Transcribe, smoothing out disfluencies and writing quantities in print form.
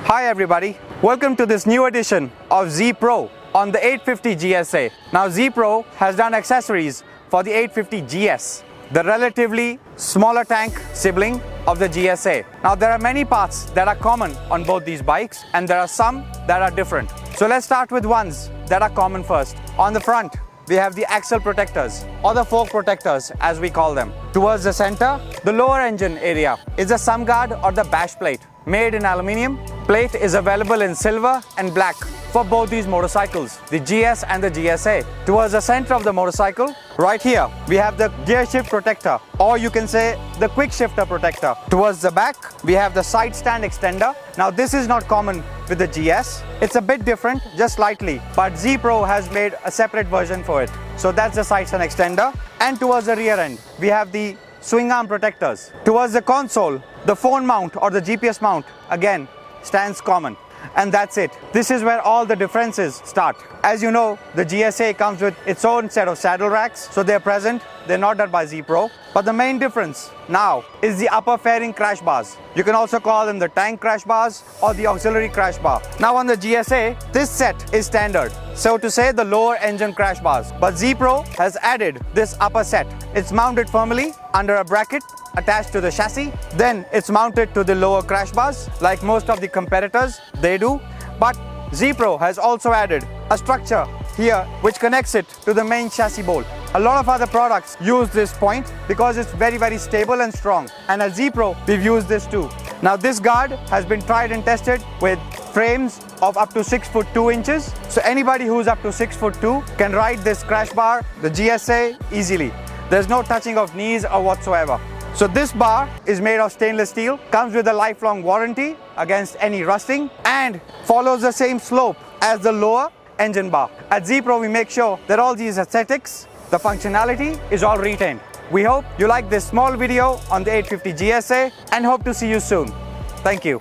Hi everybody, welcome to this new edition of Z Pro on the 850 GSA. Now Z Pro has done accessories for the 850 GS, the relatively smaller tank sibling of the GSA. Now there are many parts that are common on both these bikes and there are some that are different. So let's start with ones that are common first. On the front, we have the axle protectors or the fork protectors as we call them. Towards the center, the lower engine area is the sum guard or the bash plate made in aluminium. Plate is available in silver and black for both these motorcycles, the GS and the GSA. Towards the center of the motorcycle, right here, we have the gear shift protector, or you can say the quick shifter protector. Towards the back, we have the side stand extender. Now this is not common with the GS. It's a bit different, just slightly, but Z Pro has made a separate version for it. So that's the side stand extender. And towards the rear end, we have the swing arm protectors. Towards the console, the phone mount or the GPS mount, again, stands common. And that's it. This is where all the differences start. As you know, the GSA comes with its own set of saddle racks, so they're present. They're not done by Z Pro. But the main difference now is the upper fairing crash bars. You can also call them the tank crash bars or the auxiliary crash bar. Now on the GSA, this set is standard, so to say the lower engine crash bars. But Z Pro has added this upper set. It's mounted firmly under a bracket attached to the chassis. Then it's mounted to the lower crash bars like most of the competitors, they do. But Z Pro has also added a structure here which connects it to the main chassis bolt. A lot of other products use this point because it's very stable and strong. And at Z Pro, we've used this too. Now this guard has been tried and tested with frames of up to 6 foot 2 inches. So anybody who's up to 6 foot 2 can ride this crash bar, the GSA, easily. There's no touching of knees or whatsoever. So this bar is made of stainless steel, comes with a lifelong warranty against any rusting, and follows the same slope as the lower engine bar. At Z Pro, we make sure that all these aesthetics, the functionality is all retained. We hope you like this small video on the 850 GSA and hope to see you soon. Thank you.